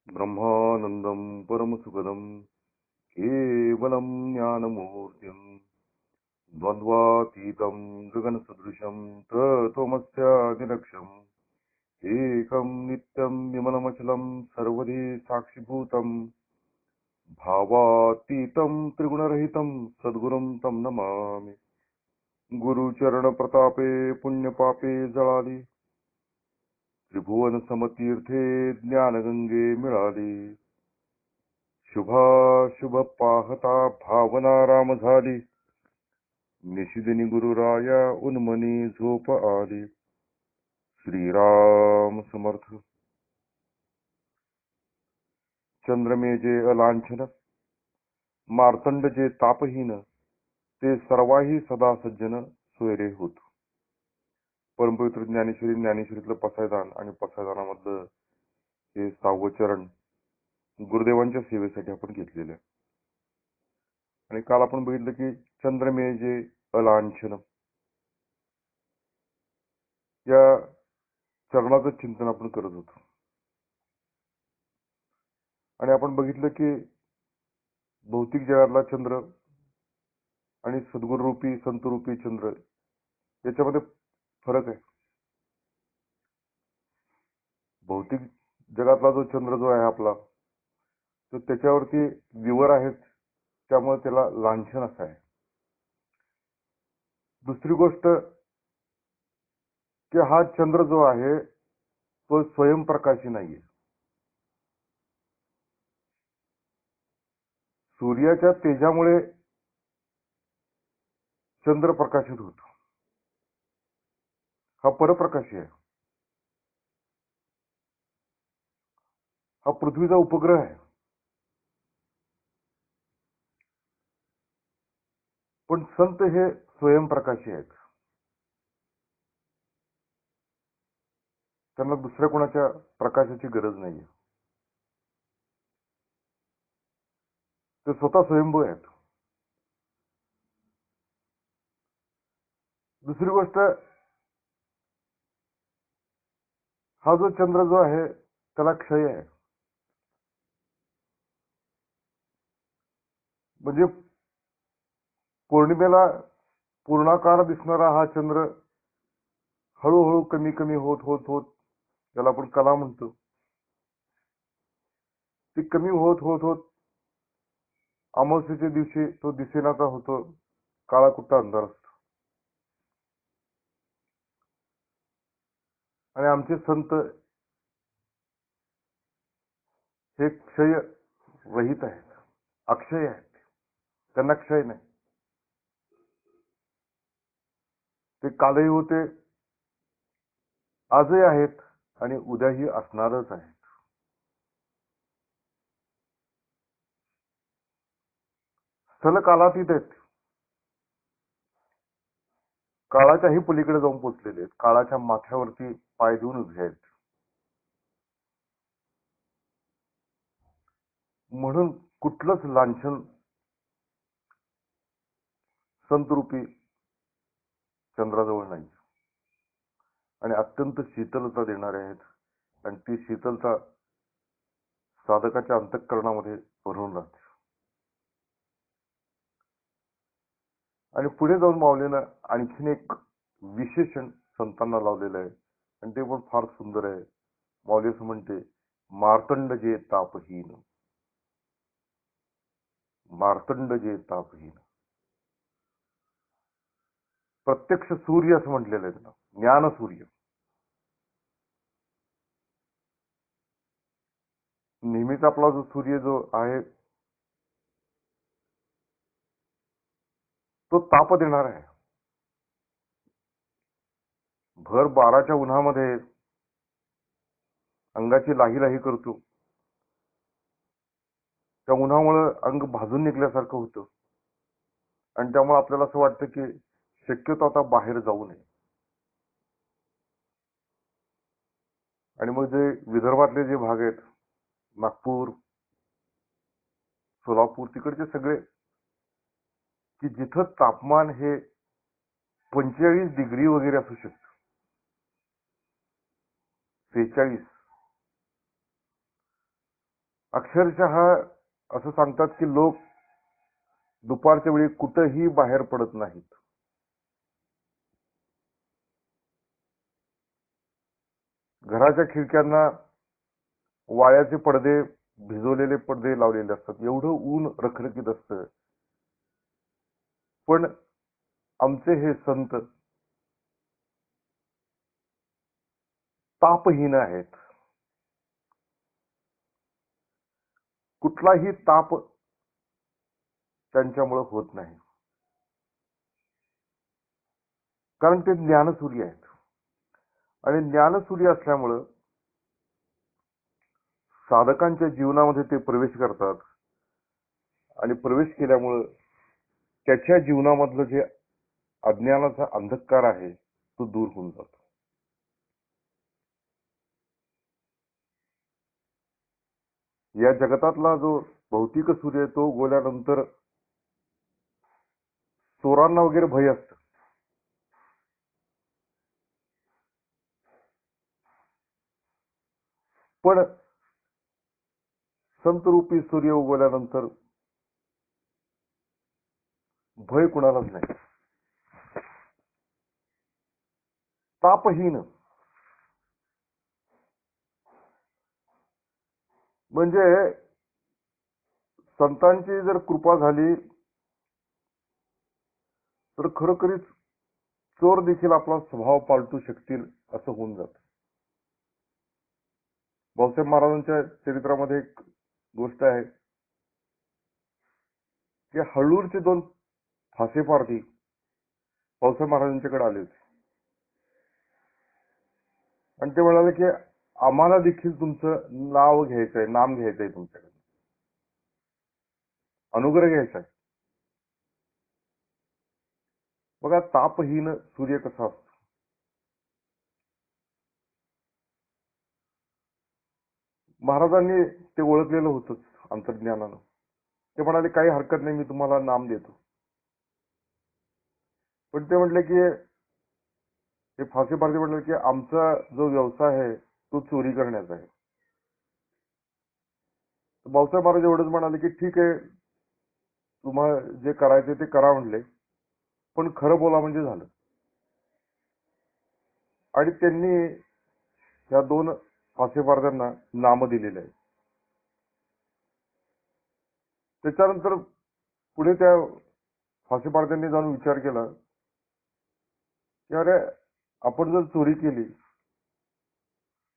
ब्रह्मानंदं परमसुखदं केवलं ज्ञानमूर्तिं द्वन्द्वातीतं गगनसदृशं तत्त्वमस्यादिलक्ष्यम् एकं नित्यं विमलमचलं सर्वधी साक्षिभूतं भावातीतं त्रिगुणरहितं सद्गुरुं तं नमामि। गुरुचरणप्रतापे पुण्यपापे जळाली त्रिभुवन समतीर्थे ज्ञानगंगे मिळाली। शुभाशुभ पाहता भावना राम झाली निशिदिनी गुरुराया उन्मनी झोप आली। श्रीराम समर्थ। चंद्रमे जे अलांछन मार्तंड जे तापहीन ते सर्वाही सदा सज्जन सोयरे होत। परमपवित्र ज्ञानेश्वरीतलं पसायदान आणि पसायदानामधलं हे 6वं चरण गुरुदेवांच्या सेवेसाठी आपण घेतलेलं आहे। आणि काल आपण बघितलं की चंद्रमे जे अलांछन या चरणाचं चिंतन आपण करत होतो आणि आपण बघितलं की भौतिक जगातला चंद्र आणि सद्गुरूरूपी संतरूपी चंद्र याच्यामध्ये फरक आहे। भौतिक जगातला जो चंद्र जो आहे आपला तो त्याच्यावरती विवर आहेत त्यामुळे त्याला लांछन असं आहे। दुसरी गोष्ट की हा चंद्र जो आहे तो स्वयंप्रकाशी नाहीये। सूर्याच्या तेजामुळे चंद्र प्रकाशित होतो, हा परप्रकाशी आहे। हा पृथ्वीचा उपग्रह आहे, पण संत हे स्वयंप्रकाशी आहेत। त्यांना दुसऱ्या कोणाच्या प्रकाशाची गरज नाहीये, ते स्वतः स्वयंभू आहेत। दुसरी गोष्ट, हा जो चंद्र जो आहे त्याला क्षय आहे, म्हणजे पौर्णिमेला पूर्णाकार दिसणारा हा चंद्र हळूहळू कमी कमी होत होत होत ज्याला आपण कला म्हणतो ती कमी होत होत होत अमावस्येच्या दिवशी तो दिसेनासा होतो, काळा कुट्टा अंधार असतो। आणि आमचे संत हे क्षय रहित आहेत, अक्षय आहेत, त्यांना क्षय नाही। ते कालही होते, आजही आहेत आणि उद्याही असणारच आहेत। स्थल कालातीत आहेत, काळाच्याही पलीकडे जाऊन पोचलेले आहेत, काळाच्या माथ्यावरती पाय देऊन उभे आहेत। म्हणून कुठलंच लांछन संतरूपी चंद्राजवळ नाही आणि अत्यंत शीतलता देणारे आहेत आणि ती शीतलता साधकाच्या अंतःकरणामध्ये भरून राहते। आणि पुढे जाऊन माऊलीनं आणखीन एक विशेषण संतांना लावलेलं आहे आणि ते पण फार सुंदर आहे। माऊली असं म्हणते, मार्तंड जे तापहीन, मार्तंड जे तापहीन। प्रत्यक्ष सूर्य असं म्हटलेलं आहे त्याला, ज्ञान सूर्य। नेहमीच आपला जो सूर्य जो आहे तो ताप देणार आहे। भर 12च्या उन्हामध्ये अंगाची लाही लाही करतो, त्या उन्हामुळे अंग भाजून निघल्यासारखं होतं आणि त्यामुळे आपल्याला असं वाटतं की शक्यतो आता बाहेर जाऊ नये। आणि मग जे विदर्भातले जे भाग आहेत, नागपूर, सोलापूर, तिकडचे सगळे की जिथं तापमान हे 45 डिग्री वगैरे असू शकतं, 46, अक्षरशः असं सांगतात की लोक दुपारच्या वेळी कुठंही बाहेर पडत नाहीत. घराच्या खिडक्यांना वाळ्याचे पडदे, भिजवलेले पडदे लावलेले असतात. एवढं ऊन रखरखीत असतं. पण आमचे हे संत तापहीन आहेत. कुठलाही ताप त्यांच्यामुळे होत नाही. कारण ते ज्ञानसूर्य आहेत. आणि ज्ञानसूर्य असल्यामुळं साधकांच्या जीवनामध्ये ते प्रवेश करतात. आणि प्रवेश केल्यामुळं त्याच्या जीवनामधलं जे अज्ञानाचा अंधकार आहे तो दूर होऊन जातो. या जगतातला जो भौतिक सूर्य आहे तो उगवल्यानंतर चोरांना वगैरे भय असतं. पण संतरूपी सूर्य उगवल्यानंतर भय कुणालाच नाही. तापहीन म्हणजे संतांची जर कृपा झाली तर खरोखरीच चोर देखील आपला स्वभाव पालटू शकतील असं होऊन जातं. भाऊसाहेब महाराजांच्या चरित्रामध्ये एक गोष्ट आहे की हळूरचे 2 फासेपारधी भाऊसाहेब महाराजांच्याकडे आले होते आणि ते म्हणाले की आम्हाला देखील तुमचं नाव घ्यायचंय, नाम घ्यायचंय, तुमच्याकडे अनुग्रह घ्यायचा आहे. बघा तापहीन सूर्य कसा असतो. महाराजांनी ते ओळखलेलं होतंच अंतर्ज्ञानानं. ते म्हणाले काही हरकत नाही, मी तुम्हाला नाम देतो. पण ते म्हटले की ते फासेपारधी म्हटले की आमचा जो व्यवसाय आहे तो चोरी करण्याचा आहे. तर भाऊसाहेब महाराज एवढंच म्हणाले की ठीक आहे, तुम्हाला जे करायचे ते करा म्हणले, पण खरं बोला म्हणजे झालं. आणि त्यांनी या 2 फासेपारध्यांना नाम दिलेले आहे. त्याच्यानंतर पुढे त्या फासेपारध्यांनी जाऊन विचार केला की अरे आपण जर चोरी केली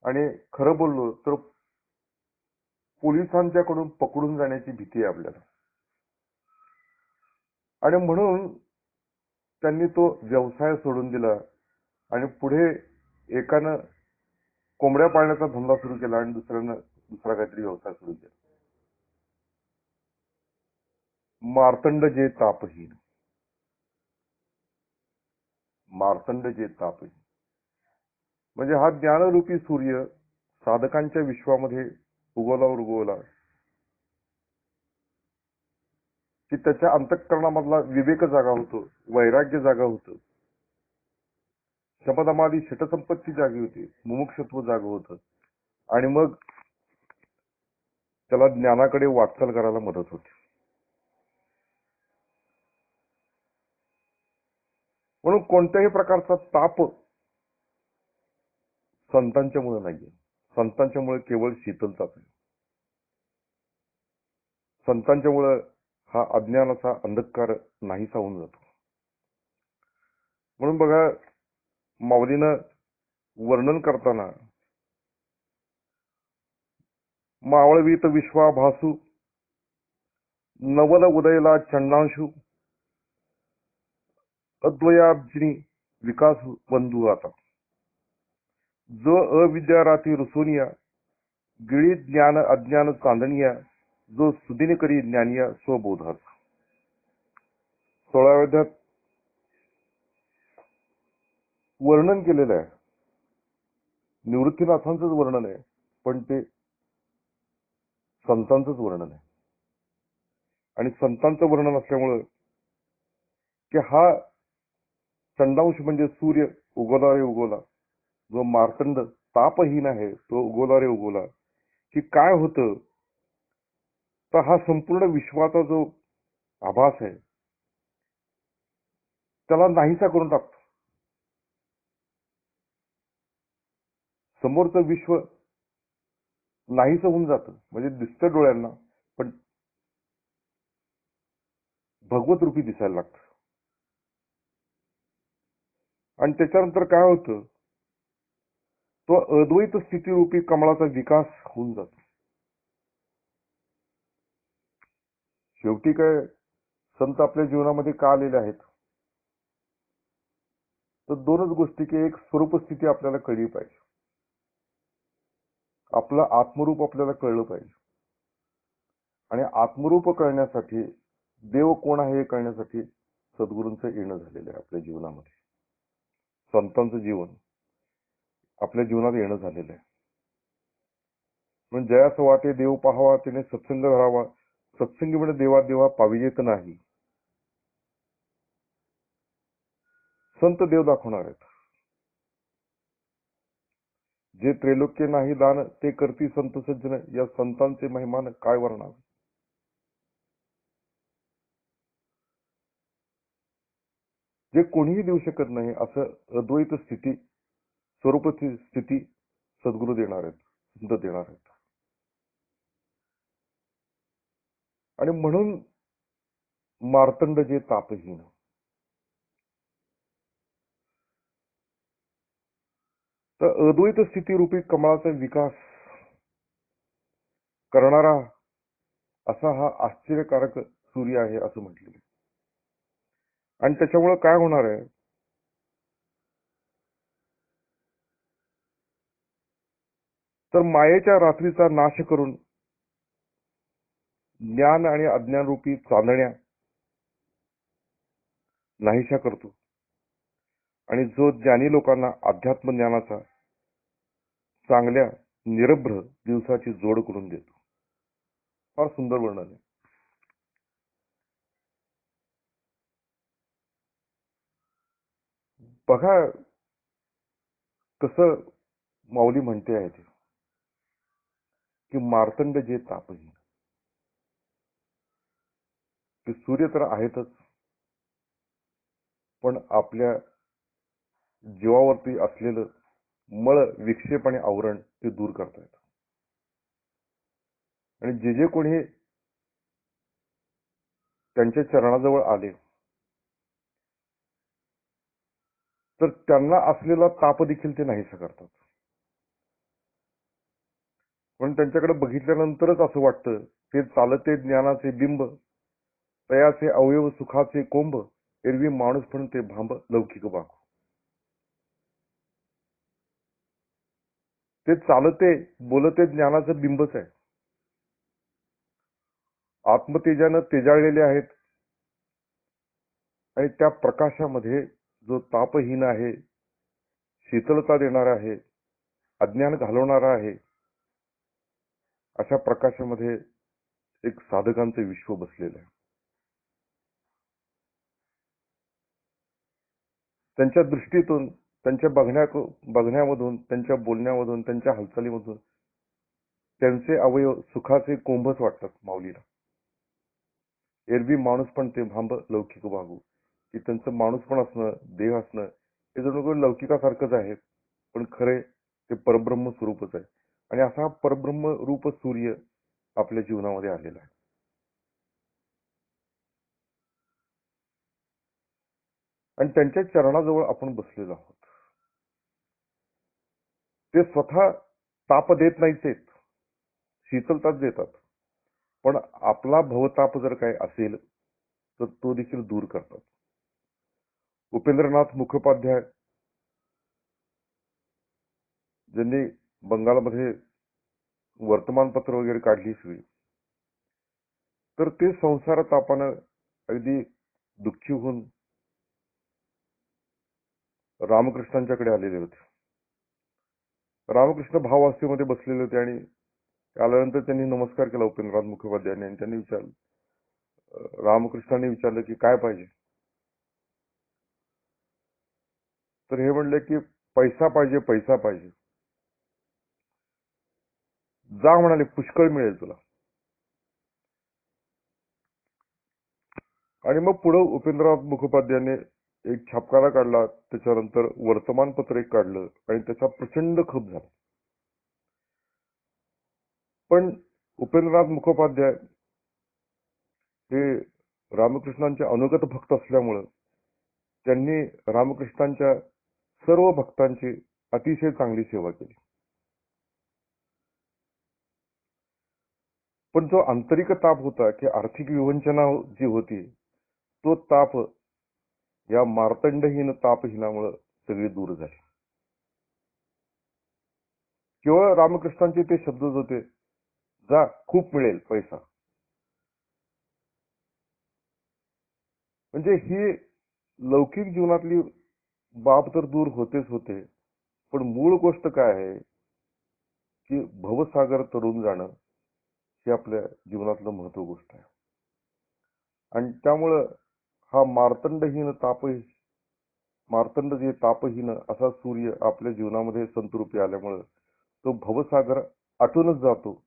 आणि खरं बोललो तर पोलिसांच्याकडून पकडून जाण्याची भीती आहे आपल्याला. आणि म्हणून त्यांनी तो व्यवसाय सोडून दिला आणि पुढे एकानं कोंबड्या पाळण्याचा धंदा सुरू केला आणि दुसऱ्यानं दुसरा काहीतरी व्यवसाय सुरू केला. मार्तंड जे तापहीन, मार्तंड जे तापहीन म्हणजे हा ज्ञानरूपी सूर्य साधकांच्या विश्वामध्ये उगवला की त्याच्या अंतःकरणामधला विवेक जागा होतो, वैराग्य जागा होतं, शमदमादी षटसंपत्ती जागी होती, मुमुक्षत्व जाग होतं आणि मग त्याला ज्ञानाकडे वाटचाल करायला मदत होते. म्हणून कोणत्याही प्रकारचा ताप संतांच्यामुळे नाहीये. संतांच्यामुळे केवळ शीतलताच आहे. संतांच्यामुळे हा अज्ञानाचा अंधकार नाहीसा होऊन जातो. म्हणून बघा माऊलीनं वर्णन करताना मावळवीत विश्वाभासू नवल उदयला चंडांशू अद्वयाब्जिनी विकास बंधू आता जो अविद्या राती रुसोनिया गिळी ज्ञान अज्ञान चांदणिया जो सुदिन करी ज्ञानिया स्वबोधात. 16व्या अध्यायात वर्णन केलेलं आहे. निवृत्तीनाथांचंच वर्णन आहे, पण ते संतांचंच वर्णन आहे. आणि संतांचं वर्णन असल्यामुळं की हा चंडांश म्हणजे सूर्य उगवला रे उगवला, जो मार्तंड तापहीन आहे तो उगवला रे उगवला, की काय होतं तर हा संपूर्ण विश्वाचा जो आभास आहे त्याला नाहीसा करून टाकतो. समोरचं विश्व नाहीसं होऊन जातं, म्हणजे दिसतं डोळ्यांना, पण भगवत रूपी दिसायला लागतं. आणि त्याच्यानंतर काय होतं, तो अद्वैत स्थितीरूपी कमळाचा विकास होऊन जातो. शेवटी काय, संत आपल्या जीवनामध्ये का आलेले आहेत, तर दोनच गोष्टी, की एक स्वरूप स्थिती आपल्याला कळली पाहिजे, आपलं आत्मरूप आपल्याला कळलं पाहिजे. आणि आत्मरूप कळण्यासाठी, देव कोण आहे हे कळण्यासाठी सद्गुरूंचं येणं झालेलं आहे आपल्या जीवनामध्ये. संतांचं जीवन आपल्या जीवनात येणं झालेलं आहे. म्हणून जयास वाटे देव पाहावा, त्याने सत्संग धरावा, सत्संगी म्हणजे देवा देवा पाविजेत नाही. संत देव दाखवणार आहेत. जे त्रैलोक्य नाही दान, ते करती संत सज्जन, या संतांचे महिमान काय वर्णावे. जे कोणीही देऊ शकत नाही असं अद्वैत स्थिती, स्वरूप स्थिती सद्गुरू देणार आहेत, संत देणार आहेत. आणि म्हणून मार्तंड जे तापहीन, तर अद्वैत स्थिती रूपी कमळाचा विकास करणारा असा हा आश्चर्यकारक सूर्य आहे असं म्हटलेलं. आणि त्याच्यामुळे काय होणार आहे, तर मायेच्या रात्रीचा नाश करून ज्ञान आणि अज्ञान रूपी चांदण्या नाहीशा करतो. आणि जो ज्ञानी लोकांना अध्यात्म ज्ञानाचा चांगल्या निरभ्र दिवसाची जोड करून देतो. फार सुंदर वर्णन आहे. बघा कसं माऊली म्हणते आहे ते, की मार्तंड जे तापहीन, की सूर्य तर आहेतच, पण आपल्या जीवावरती असलेलं मळ, विक्षेप आणि आवरण ते दूर करतायत. आणि जे जे कोणी त्यांच्या चरणाजवळ आले, तर त्यांना असलेला ताप देखील ते नाहीसा करतात. पण त्यांच्याकडे बघितल्यानंतरच असं वाटतं, ते चालते ज्ञानाचे बिंब, तयाचे अवयव सुखाचे कोंब, एरवी माणूस पण ते भांब लौकिक बाग. ते चालते बोलते ज्ञानाचं बिंबच आहे. आत्मतेजानं तेजाळलेले आहेत. आणि त्या प्रकाशामध्ये जो तापहीन आहे, शीतलता देणारा आहे, अज्ञान घालवणारा आहे, अशा प्रकाशामध्ये एक साधकांचं विश्व बसलेलं आहे. त्यांच्या दृष्टीतून, त्यांच्या बघण्यामधून, त्यांच्या बोलण्यामधून, त्यांच्या हालचालीमधून त्यांचे अवयव सुखाचे कोंभच वाटतात माऊलीला. एरवी माणूस पण ते भांब लौकिक भागू, की त्यांचं माणूस पण असणं, देह असणं हे जणू लौकिकासारखंच आहे, पण खरे ते परब्रह्म स्वरूपच आहे. आणि असा परब्रह्म रूप सूर्य आपल्या जीवनामध्ये आलेला आहे. आणि त्यांच्या चरणाजवळ आपण बसलेलो आहोत. ते स्वतः ताप देत नाहीत, शीतलताच देतात. पण आपला भवताप जर काय असेल तर तो देखील दूर करतात. उपेंद्रनाथ मुखोपाध्याय ज्यांनी बंगालमध्ये वर्तमानपत्र वगैरे काढली सगळी, तर ते संसार तापानं अगदी दुःखी होऊन रामकृष्णांच्याकडे आलेले होते. रामकृष्ण भावावस्थेमध्ये बसलेले होते आणि आल्यानंतर त्यांनी नमस्कार केला उपेंद्रनाथ मुखोपाध्यायांनी. आणि त्यांनी विचारलं, रामकृष्णांनी विचारलं की काय पाहिजे. तर हे म्हणले की पैसा पाहिजे, पैसा पाहिजे. जा म्हणाले, पुष्कळ मिळेल तुला. आणि मग पुढे उपेंद्रनाथ मुखोपाध्यायाने एक छापखाना काढला, त्याच्यानंतर वर्तमानपत्र एक काढलं आणि त्याचा प्रचंड खप झाला. पण उपेंद्रनाथ मुखोपाध्याय हे रामकृष्णांचे अनुगत भक्त असल्यामुळं त्यांनी रामकृष्णांच्या सर्व भक्तांची अतिशय चांगली सेवा केली. पण जो आंतरिक ताप होता की आर्थिक विवंचना जी होती, तो ताप या मार्तंडहीन तापहीनामुळे सगळी दूर झाली. केवळ रामकृष्णांचे ते शब्दच होते, जा खूप मिळेल पैसा. म्हणजे ही लौकिक जीवनातली बाब तर दूर होतेच होते, पण मूळ गोष्ट काय आहे की भवसागर तरुण जाणं ही आपल्या जीवनातलं महत्व गोष्ट आहे. आणि त्यामुळं हा मार्तंड जे तापहीन असा सूर्य आपल्या जीवनामध्ये संतरूपी आल्यामुळं तो भवसागर आटूनच जातो.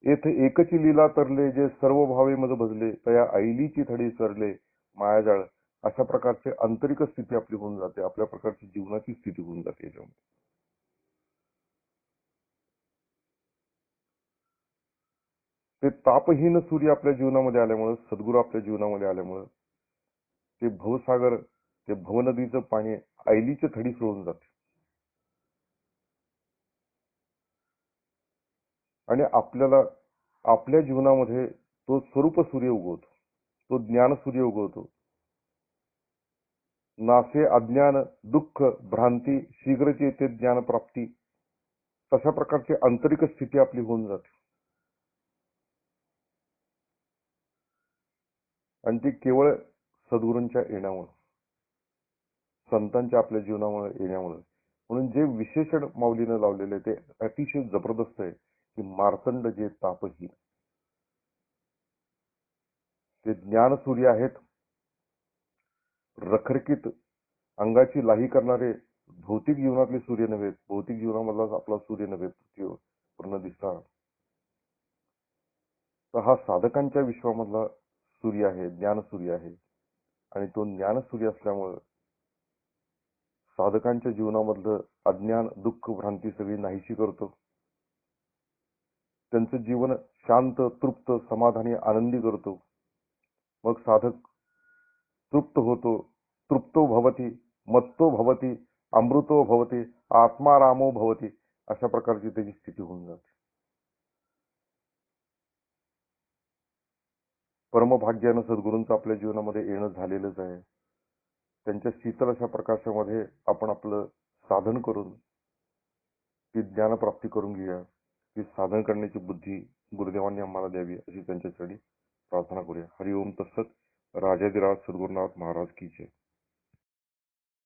येथे एकची लीला तरले, जे सर्व भावे मज भजले, तया ऐलीची थडी सरले मायाजाळ. अशा प्रकारचे आंतरिक स्थिती आपली होऊन जाते, आपल्या प्रकारची जीवनाची स्थिती होऊन जाते याच्यामध्ये. ते तापहीन सूर्य आपल्या जीवनामध्ये आल्यामुळं, सद्गुरू आपल्या जीवनामध्ये आल्यामुळं ते भवसागर, ते भवनदीचं पाणी ऐलीची थडी सोडून जाते. आणि आपल्याला आपल्या जीवनामध्ये तो स्वरूप सूर्य उगवतो, तो ज्ञान सूर्य उगवतो. नासे अज्ञान दुःख भ्रांती शीघ्रच ते ज्ञान प्राप्ती. तशा प्रकारची आंतरिक स्थिती आपली होऊन जाते. आणि ती केवळ सद्गुरूंच्या येण्यामुळे, संतांच्या आपल्या जीवनामुळे येण्यामुळे. म्हणून जे विशेषण माऊलीनं लावलेले ते अतिशय जबरदस्त आहे की मार्तंड जे तापहीन. ते ज्ञान सूर्य आहेत, रखरखीत अंगाची लाही करणारे भौतिक जीवनातले सूर्य नव्हेत, भौतिक जीवनामधला आपला सूर्य नव्हेत पूर्ण दिसणार. तर हा साधकांच्या विश्वामधला सूर्य आहे, ज्ञान सूर्य आहे. आणि तो ज्ञान सूर्य असल्यामुळं साधकांच्या जीवनामधलं अज्ञान दुःख भ्रांती सगळी नाहीशी करतो. त्यांचं जीवन शांत तृप्त समाधानी आनंदी करतो. मग साधक तृप्त होतो, तृप्तो भवती, मत्तो भवती, अमृतो भवती, आत्मारामो भवती. अशा प्रकारची त्याची स्थिती होऊन जाते. परमभाग्यानं सद्गुरूंचं आपल्या जीवनामध्ये येणं झालेलंच आहे. त्यांच्या शीतल अशा प्रकाशामध्ये आपण आपलं साधन करून ती ज्ञानप्राप्ती करून घेऊया. ती साधन करण्याची बुद्धी गुरुदेवांनी आम्हाला द्यावी अशी त्यांच्यासाठी प्रार्थना करूया. हरिओम तत्सत. राजाधिराज सद्गुरुनाथ महाराज की जय.